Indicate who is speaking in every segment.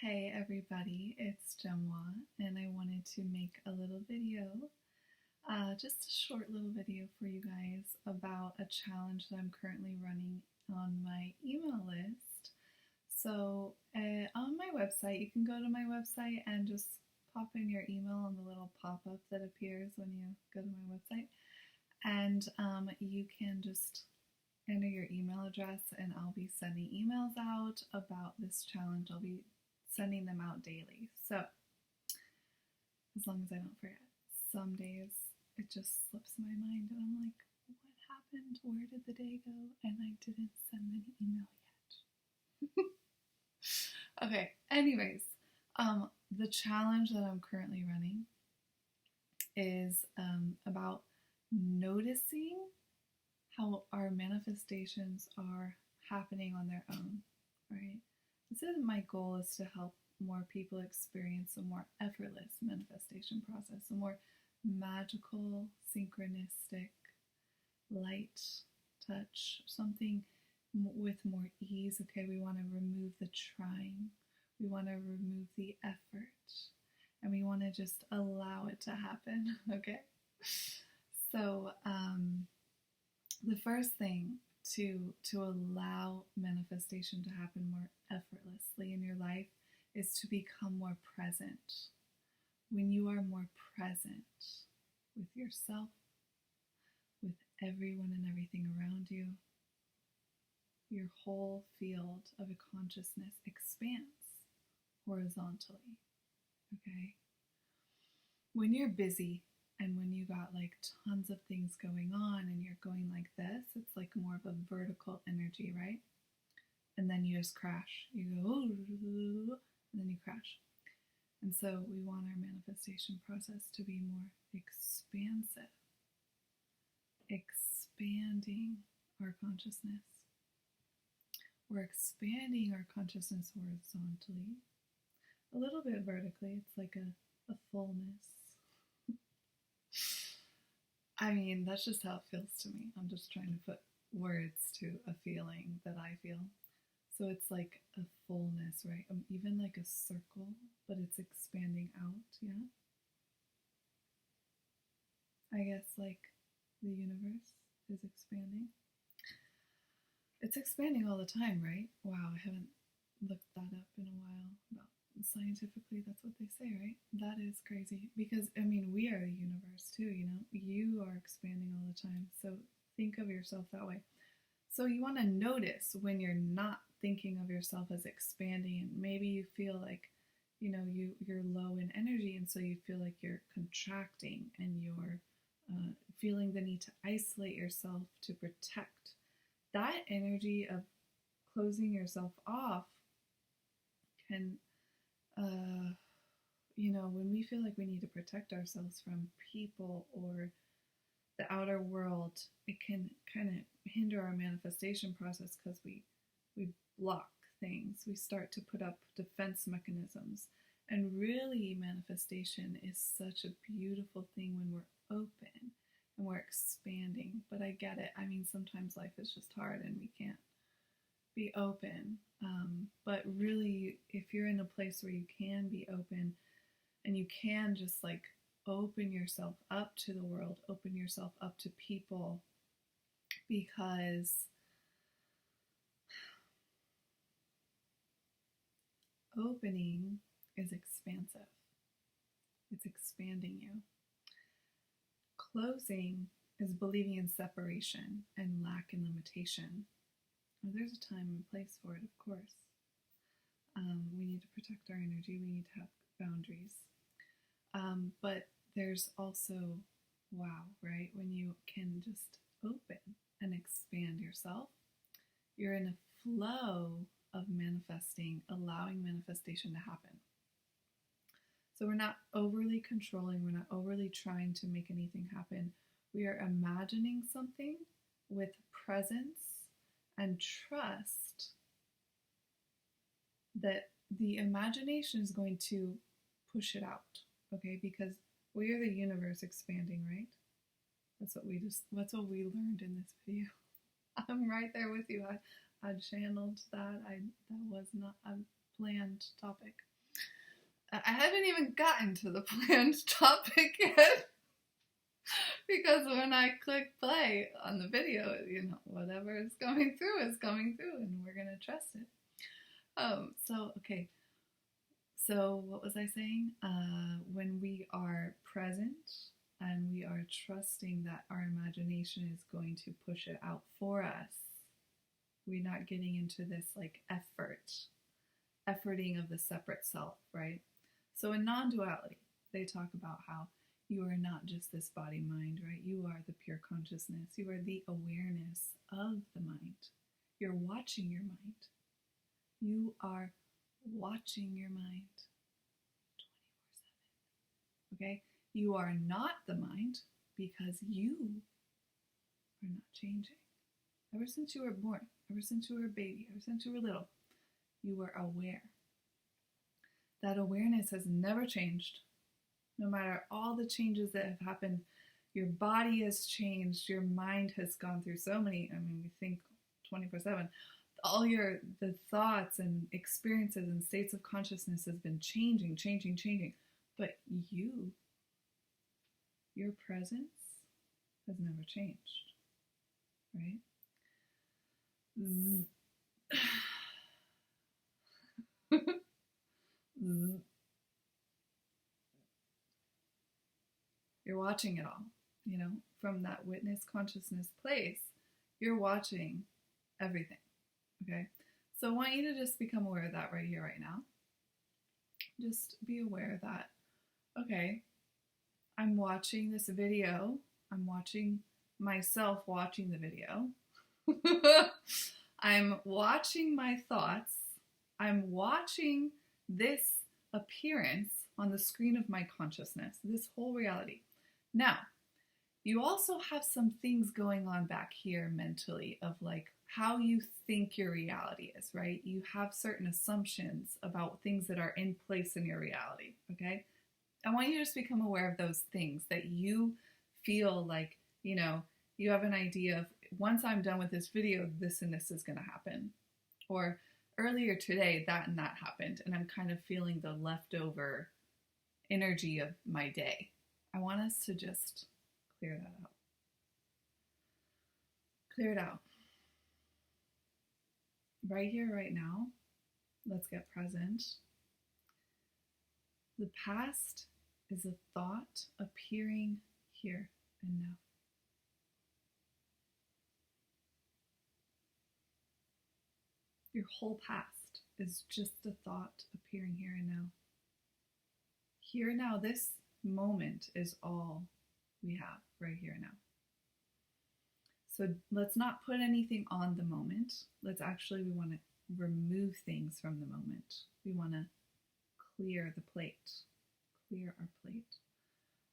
Speaker 1: Hey everybody, it's Gemwa, and I wanted to make a little video, just a short little video for you guys about a challenge that I'm currently running on my email list. So, on my website, you can go to my website and just pop in your email on the little pop-up that appears when you go to my website, and you can just enter your email address, and I'll be sending emails out about this challenge. I'll be sending them out daily. So, as long as I don't forget. Some days it just slips my mind and I'm like, what happened? Where did the day go? And I didn't send an email yet. Okay, anyways, the challenge that I'm currently running is about noticing how our manifestations are happening on their own, right? This is my goal is to help more people experience a more effortless manifestation process, a more magical, synchronistic, light touch, something with more ease. Okay, we want to remove the trying, we want to remove the effort, and we want to just allow it to happen. Okay, so the first thing to allow manifestation to happen more effortlessly in your life is to become more present. When you are more present with yourself, with everyone and everything around you, your whole field of consciousness expands horizontally. Okay? When you're busy and when you got like tons of things going on and you're going like this, it's like more of a vertical energy, right? And then you just crash. You go, and then you crash. And so we want our manifestation process to be more expansive, expanding our consciousness. We're expanding our consciousness horizontally, a little bit vertically. It's like a fullness. I mean, that's just how it feels to me. I'm just trying to put words to a feeling that I feel. So it's like a fullness, right? Even like a circle, but it's expanding out, yeah? I guess like the universe is expanding. It's expanding all the time, right? Wow, I haven't looked that up in a while. About scientifically, that's what they say, right? That is crazy because I mean, we are the universe too, you know? You are expanding all the time. So think of yourself that way. So you want to notice when you're not thinking of yourself as expanding, and maybe you feel like, you know, you're low in energy, and so you feel like you're contracting and you're feeling the need to isolate yourself to protect. That energy of closing yourself off can, you know, when we feel like we need to protect ourselves from people or the outer world, it can kind of hinder our manifestation process because we block things. We start to put up defense mechanisms. And really, manifestation is such a beautiful thing when we're open and we're expanding. But I get it. I mean, sometimes life is just hard and we can't be open. But really, if you're in a place where you can be open and you can just like open yourself up to the world, open yourself up to people, because opening is expansive. It's expanding you. Closing is believing in separation and lack and limitation. Well, there's a time and place for it, of course. We need to protect our energy. We need to have boundaries. But there's also, wow, right? When you can just open and expand yourself, you're in a flow of manifesting, allowing manifestation to happen. So we're not overly controlling, we're not overly trying to make anything happen. We are imagining something with presence and trust that the imagination is going to push it out, okay? Because we are the universe expanding, right? That's what we learned in this video. I'm right there with you. I channeled that. That was not a planned topic. I haven't even gotten to the planned topic yet. Because when I click play on the video, whatever is coming through, and we're going to trust it. Okay. So what was I saying? When we are present and we are trusting that our imagination is going to push it out for us, we're not getting into this like efforting of the separate self, right? So in non-duality, they talk about how you are not just this body mind, right? You are the pure consciousness. You are the awareness of the mind. You're watching your mind. You are watching your mind 24/7. Okay? You are not the mind because you are not changing. Ever since you were born, ever since you were a baby, ever since you were little, you were aware. That awareness has never changed. No matter all the changes that have happened, your body has changed, your mind has gone through so many, we think 24/7. All the thoughts and experiences and states of consciousness has been changing. But your presence has never changed, right? You're watching it all, from that witness consciousness place, you're watching everything, okay? So I want you to just become aware of that right here, right now. Just be aware that, okay, I'm watching this video. I'm watching myself watching the video. I'm watching my thoughts. I'm watching this appearance on the screen of my consciousness, this whole reality. Now, you also have some things going on back here mentally of like how you think your reality is, right? You have certain assumptions about things that are in place in your reality, okay? I want you to just become aware of those things that you feel like, you have an idea of, once I'm done with this video, this and this is going to happen. Or earlier today, that and that happened, and I'm kind of feeling the leftover energy of my day. I want us to just clear that out. Clear it out. Right here, right now, let's get present. The past is a thought appearing here and now. Your whole past is just a thought appearing here and now. Here and now, this moment is all we have right here and now. So let's not put anything on the moment. We want to remove things from the moment. We want to clear the plate. Clear our plate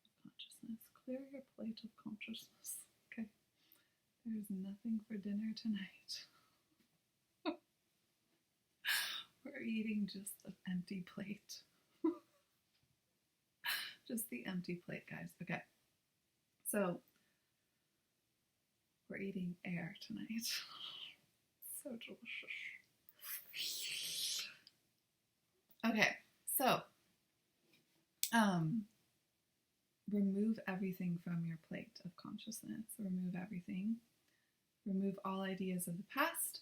Speaker 1: of consciousness. Clear your plate of consciousness. Okay. There's nothing for dinner tonight. We're eating just an empty plate. Just the empty plate, guys. Okay. So, we're eating air tonight. So delicious. Okay, so, remove everything from your plate of consciousness. Remove everything. Remove all ideas of the past.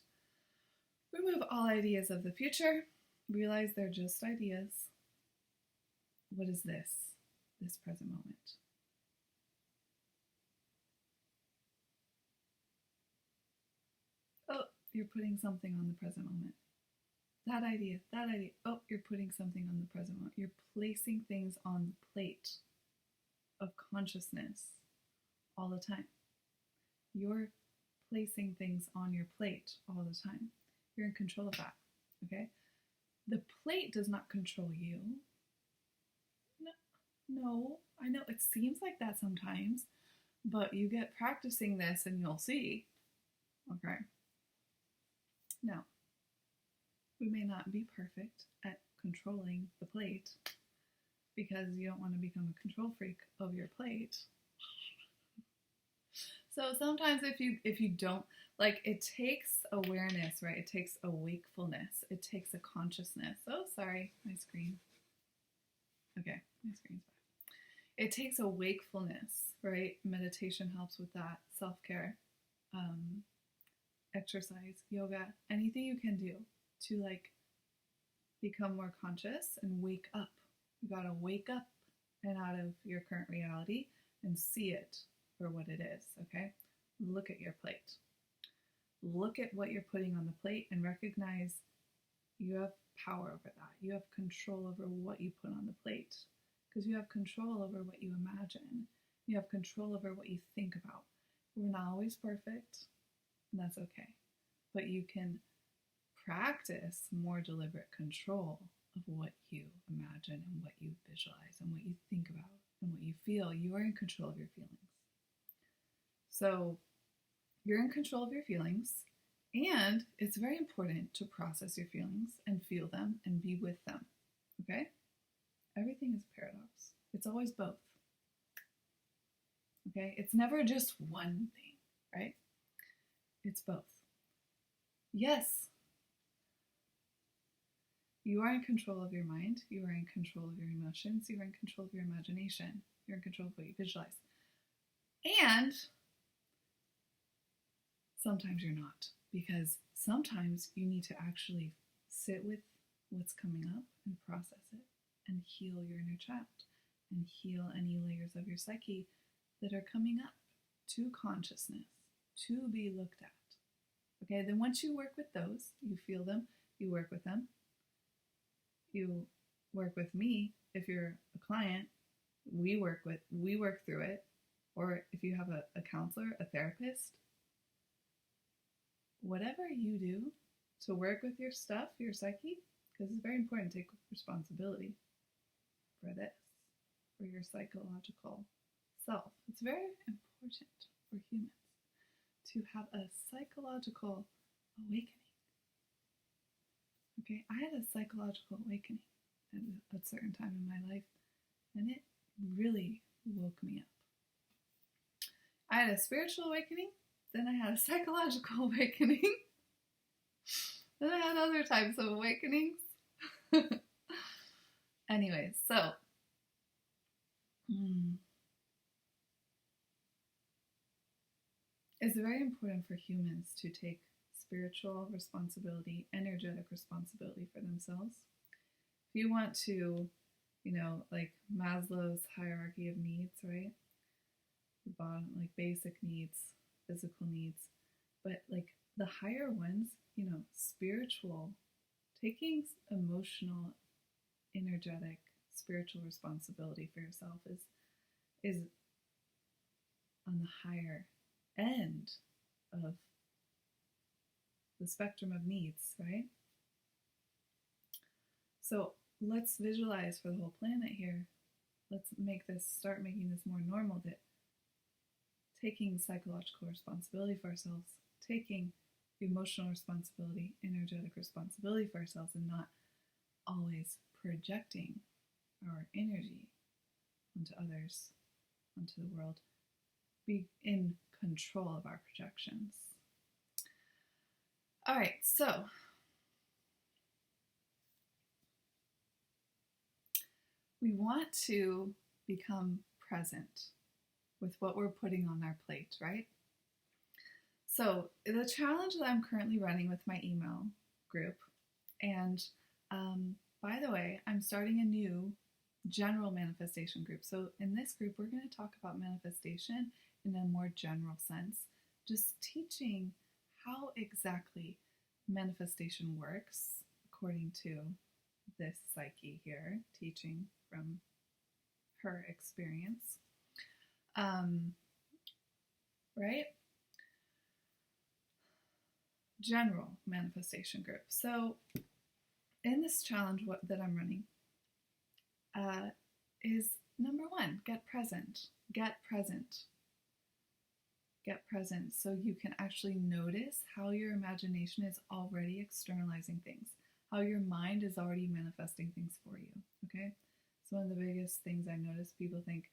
Speaker 1: Remove all ideas of the future. Realize they're just ideas. What is this present moment? Oh, you're putting something on the present moment. That idea. Oh, you're putting something on the present moment. You're placing things on the plate of consciousness all the time. You're placing things on your plate all the time. You're in control of that, okay? The plate does not control you. No, I know it seems like that sometimes, but you get practicing this and you'll see, okay? Now, we may not be perfect at controlling the plate because you don't want to become a control freak of your plate. So sometimes if you don't, like, it takes awareness, right? It takes a wakefulness. It takes a consciousness. Oh, sorry, my screen. Okay, my screen's back. It takes a wakefulness, right? Meditation helps with that. Self-care, um, exercise, yoga, anything you can do to like become more conscious and wake up. You gotta wake up and out of your current reality and see it for what it is, okay? Look at your plate. Look at what you're putting on the plate and recognize you have power over that. You have control over what you put on the plate because you have control over what you imagine. You have control over what you think about. We're not always perfect, and that's okay. But you can practice more deliberate control of what you imagine and what you visualize and what you think about and what you feel. You are in control of your feelings. So you're in control of your feelings, and it's very important to process your feelings and feel them and be with them. Okay? Everything is a paradox. It's always both. Okay? It's never just one thing, right? It's both. Yes, you are in control of your mind. You are in control of your emotions. You are in control of your imagination. You're in control of what you visualize. And sometimes you're not, because sometimes you need to actually sit with what's coming up and process it and heal your inner child and heal any layers of your psyche that are coming up to consciousness to be looked at. Okay, then once you work with those, you feel them, you work with them, you work with me. If you're a client, we work through it. Or if you have a counselor, a therapist, whatever you do to work with your stuff, your psyche, because it's very important to take responsibility for this, for your psychological self. It's very important for humans to have a psychological awakening. Okay, I had a psychological awakening at a certain time in my life, and it really woke me up. I had a spiritual awakening, then I had a psychological awakening, then I had other types of awakenings. Anyways, so it's very important for humans to take spiritual responsibility, energetic responsibility for themselves. If you want to, like Maslow's hierarchy of needs, right? The bottom, like basic needs, physical needs, but like the higher ones, spiritual, taking emotional, energetic, spiritual responsibility for yourself is on the higher end of the spectrum of needs, right? So let's visualize for the whole planet here. Let's start making this more normal, that taking psychological responsibility for ourselves, taking emotional responsibility, energetic responsibility for ourselves, and not always projecting our energy onto others, onto the world. Be in control of our projections. All right, so we want to become present with what we're putting on our plate, right? So the challenge that I'm currently running with my email group, and by the way, I'm starting a new general manifestation group. So in this group, we're going to talk about manifestation in a more general sense, just teaching how exactly manifestation works according to this psyche here, teaching from her experience. Right? General manifestation group. So in this challenge that I'm running is number one, get present. Get present. Get present so you can actually notice how your imagination is already externalizing things, how your mind is already manifesting things for you, okay? So one of the biggest things I notice, people think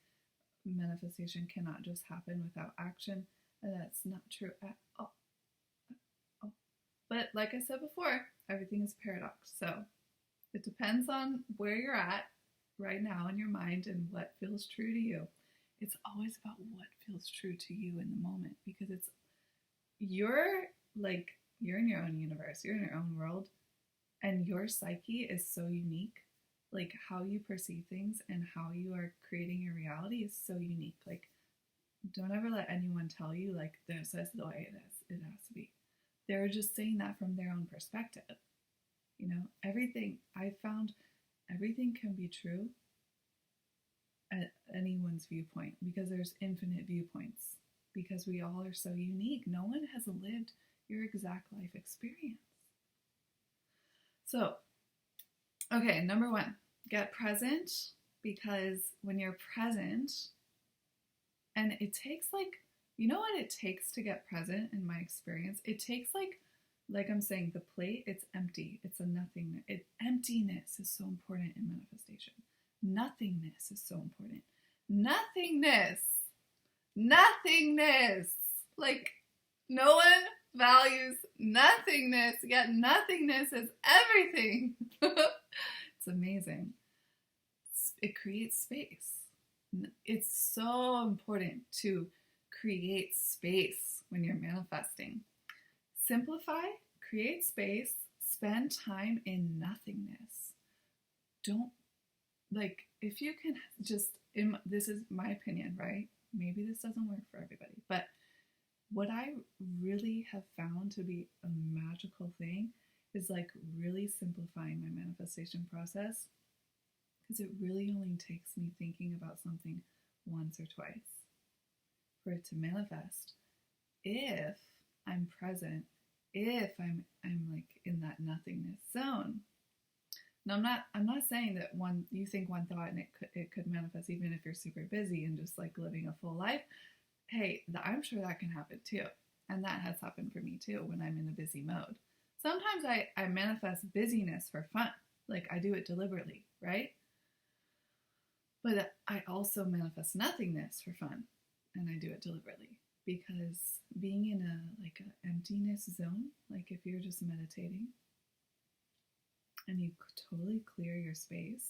Speaker 1: manifestation cannot just happen without action, and that's not true at all. But like I said before, everything is paradox, so it depends on where you're at right now in your mind and what feels true to you. It's always about what feels true to you in the moment, because you're you're in your own universe, you're in your own world, and your psyche is so unique. Like how you perceive things and how you are creating your reality is so unique. Like don't ever let anyone tell you like this is the way it has to be. They're just saying that from their own perspective. You know, everything I found, everything can be true at anyone's viewpoint, because there's infinite viewpoints, because we all are so unique. No one has lived your exact life experience. So, okay, number one, get present, because when you're present, and it takes you know what it takes to get present in my experience? It takes like I'm saying, the plate, it's empty. It's a nothingness. Emptiness is so important in manifestation. Nothingness is so important. Nothingness. Nothingness. Like, no one values nothingness, yet nothingness is everything. It's amazing. It creates space. It's so important to create space when you're manifesting. Simplify, create space, spend time in nothingness. Don't, if you can just, this is my opinion, right? Maybe this doesn't work for everybody, but what I really have found to be a magical thing is really simplifying my manifestation process, because it really only takes me thinking about something once or twice for it to manifest. If I'm present, if I'm in that nothingness zone. Now I'm not saying that you think one thought and it could manifest even if you're super busy and just living a full life. Hey, I'm sure that can happen too. And that has happened for me too when I'm in a busy mode. Sometimes I manifest busyness for fun. I do it deliberately, right? But I also manifest nothingness for fun, and I do it deliberately, because being in a emptiness zone, if you're just meditating and you totally clear your space,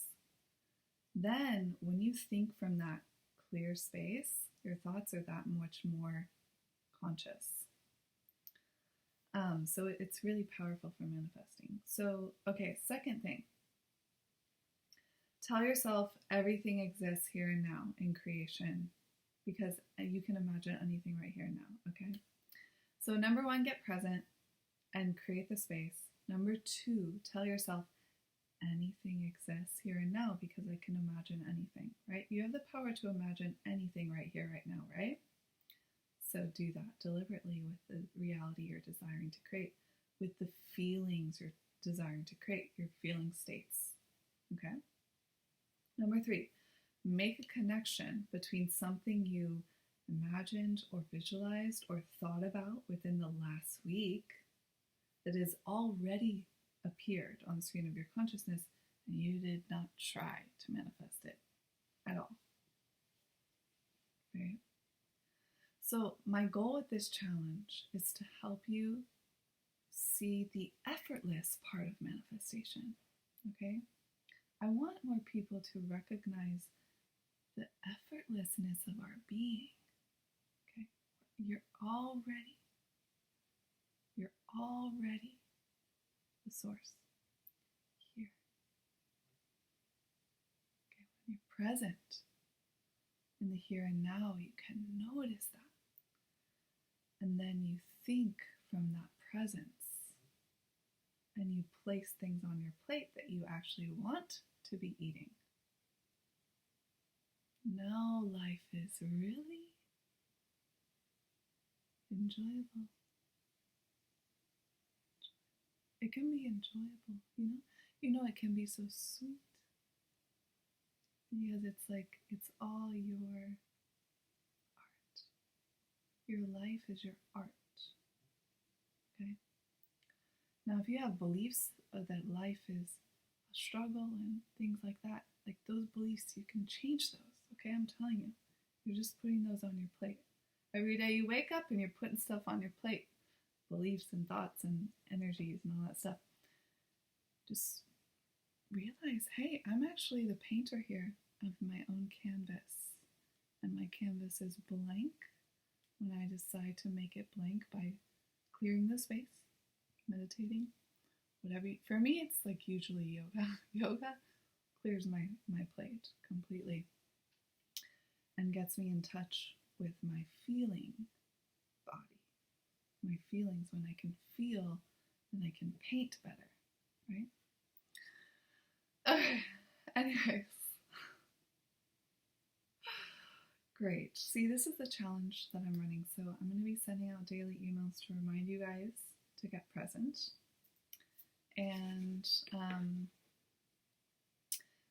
Speaker 1: then when you think from that clear space, your thoughts are that much more conscious. So it's really powerful for manifesting. So, okay, second thing. Tell yourself everything exists here and now in creation, because you can imagine anything right here and now, okay? So number one, get present and create the space. Number two, tell yourself anything exists here and now, because I can imagine anything, right? You have the power to imagine anything right here, right now, right? So do that deliberately with the reality you're desiring to create, with the feelings you're desiring to create, your feeling states, okay? Number three, make a connection between something you imagined or visualized or thought about within the last week that has already appeared on the screen of your consciousness, and you did not try to manifest it at all. Right? So my goal with this challenge is to help you see the effortless part of manifestation. Okay? I want more people to recognize the effortlessness of our being. Okay? You're already the source here. Okay? When you're present in the here and now, you can notice that. And then you think from that presence, and you place things on your plate that you actually want to be eating. Now life is really enjoyable. It can be enjoyable, you know it can be so sweet, because it's all your art. Your life is your art. Okay? Now, if you have beliefs that life is a struggle and things like that, those beliefs, you can change those. Okay, I'm telling you. You're just putting those on your plate. Every day you wake up and you're putting stuff on your plate. Beliefs and thoughts and energies and all that stuff. Just realize, hey, I'm actually the painter here of my own canvas. And my canvas is blank when I decide to make it blank by clearing the space, meditating, whatever. For me, it's like usually yoga. Yoga clears my plate completely and gets me in touch with my feeling body, my feelings. When I can feel, then I can paint better, right? Okay, anyways. Great. See, this is the challenge that I'm running. So I'm going to be sending out daily emails to remind you guys to get present. And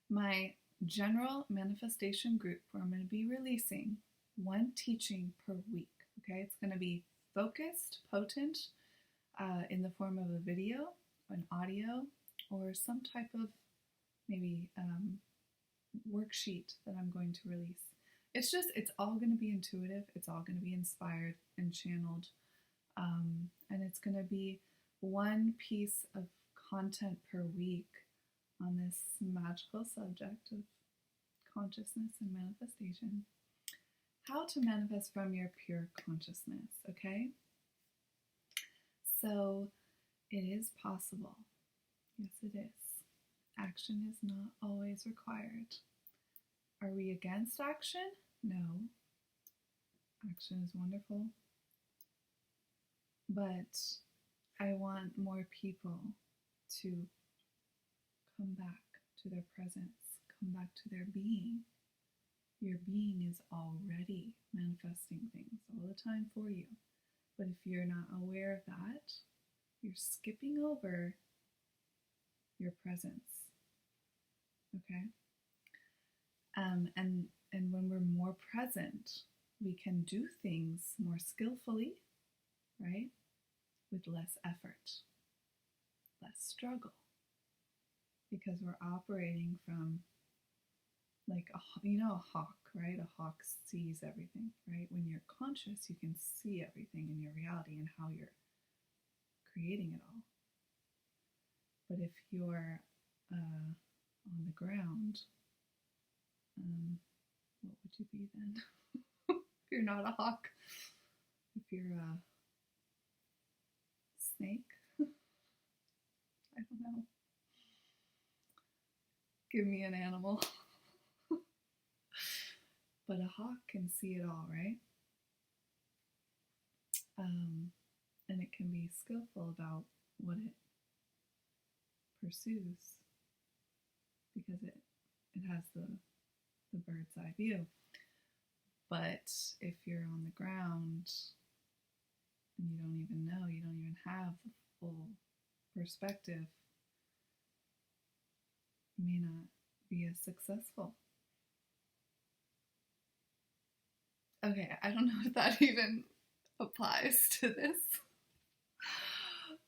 Speaker 1: my general manifestation group, where I'm going to be releasing one teaching per week. Okay, it's going to be focused, potent, in the form of a video, an audio, or some type of maybe worksheet that I'm going to release. It's all going to be intuitive. It's all going to be inspired and channeled. And it's going to be one piece of content per week on this magical subject of consciousness and manifestation. How to manifest from your pure consciousness, okay? So it is possible. Yes, it is. Action is not always required. Are we against action? No. Action is wonderful. But I want more people to come back to their presence, come back to their being. Your being is already manifesting things all the time for you. But if you're not aware of that, you're skipping over your presence. Okay? And when we're more present, we can do things more skillfully, right? With less effort, less struggle, because we're operating from like a hawk, right? A hawk sees everything, right? When you're conscious, you can see everything in your reality and how you're creating it all. But if you're on the ground, what would you be then? If you're not a hawk, if you're a snake, I don't know. Give me an animal. But a hawk can see it all, right? And it can be skillful about what it pursues because it has the bird's eye view. But if you're on the ground and you don't even know, you don't even have the full perspective, you may not be as successful. Okay, I don't know if that even applies to this.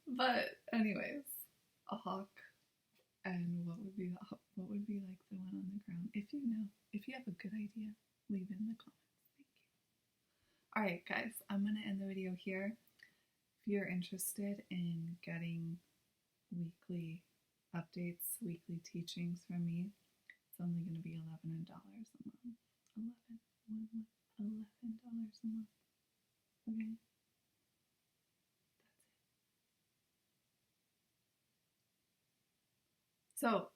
Speaker 1: But anyways, a hawk, and what would be like the one on the ground? If you know, if you have a good idea, leave it in the comments. Thank you. Alright guys, I'm going to end the video here. If you're interested in getting weekly updates, weekly teachings from me, it's only going to be $11 a month. $11 a month. Okay? So,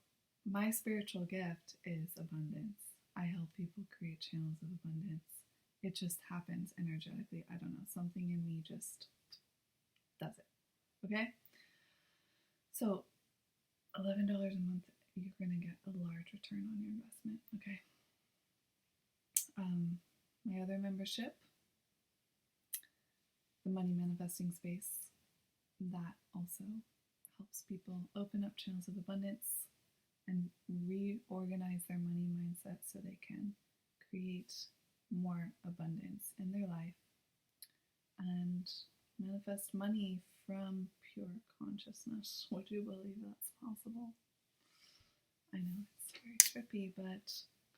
Speaker 1: my spiritual gift is abundance. I help people create channels of abundance. It just happens energetically. I don't know. Something in me just does it. Okay? So, $11 a month, you're going to get a large return on your investment. Okay? My other membership, the Money Manifesting Space, that also helps people open up channels of abundance and reorganize their money mindset so they can create more abundance in their life and manifest money from pure consciousness. Would you believe that's possible? I know it's very trippy, but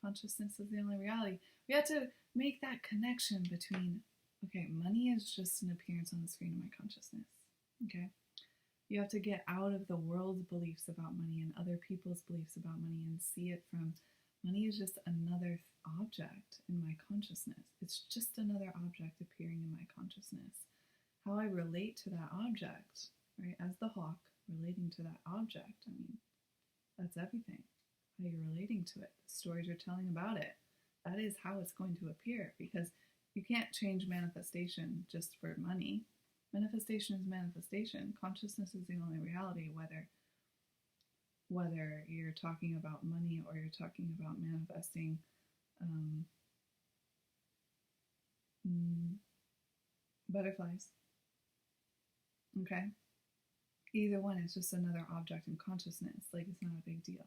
Speaker 1: consciousness is the only reality. We have to make that connection between, okay, money is just an appearance on the screen of my consciousness. Okay? You have to get out of the world's beliefs about money and other people's beliefs about money and see it from money is just another object in my consciousness. It's just another object appearing in my consciousness. How I relate to that object, right, as the hawk relating to that object, I mean, that's everything. How you're relating to it, the stories you're telling about it. That is how it's going to appear, because you can't change manifestation just for money. Manifestation is manifestation. Consciousness is the only reality, whether you're talking about money or you're talking about manifesting butterflies. Okay? Either one is just another object in consciousness. Like, it's not a big deal.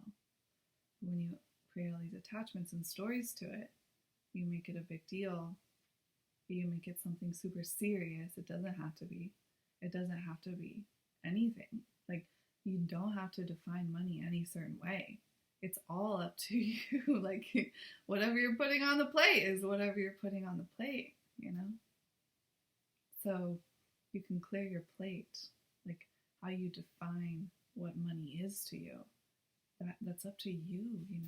Speaker 1: When you create all these attachments and stories to it, you make it a big deal. You make it something super serious. It doesn't have to be. It doesn't have to be anything. Like, you don't have to define money any certain way. It's all up to you. Like, whatever you're putting on the plate is whatever you're putting on the plate, you know? So you can clear your plate, like how you define what money is to you. That's up to you, you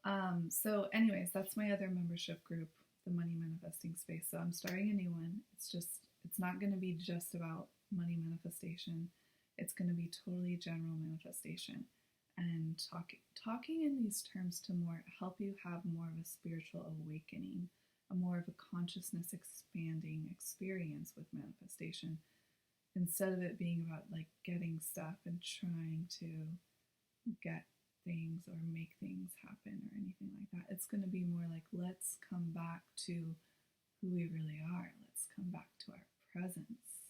Speaker 1: know? So anyways, that's my other membership group, the Money Manifesting Space. So I'm starting a new one. It's not going to be just about money manifestation. It's going to be totally general manifestation and talking in these terms to help you have more of a spiritual awakening, a more of a consciousness expanding experience with manifestation, instead of it being about like getting stuff and trying to get things or make things happen or anything like that. It's going to be more like, let's come back to who we really are. Let's come back to our presence.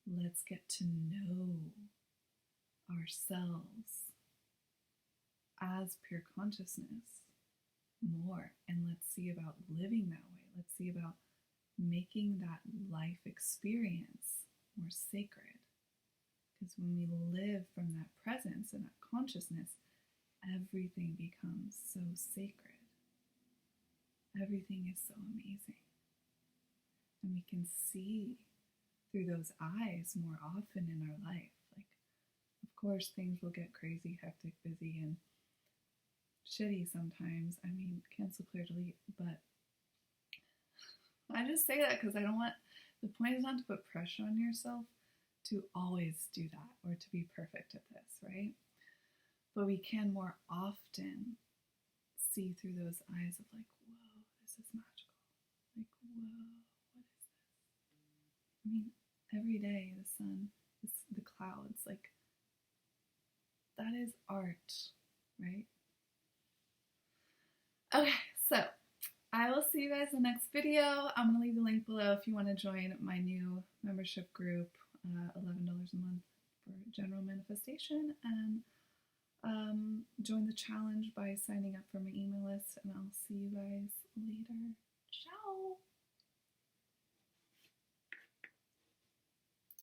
Speaker 1: Let's get to know ourselves as pure consciousness more, and let's see about living that way. Let's see about making that life experience more sacred. Because when we live from that presence and that consciousness, everything becomes so sacred. Everything is so amazing. And we can see through those eyes more often in our life. Like, of course, things will get crazy, hectic, busy, and shitty sometimes. I mean, cancel, clear, delete. But I just say that because I don't want, the point is not to put pressure on yourself to always do that or to be perfect at this, right? But we can more often see through those eyes of like, whoa, this is magical. Like, whoa, what is this? I mean, every day the sun, the clouds, like, that is art, right? Okay, so I will see you guys in the next video. I'm going to leave the link below if you want to join my new membership group, $11 a month for general manifestation, and join the challenge by signing up for my email list, and I'll see you guys later. Ciao!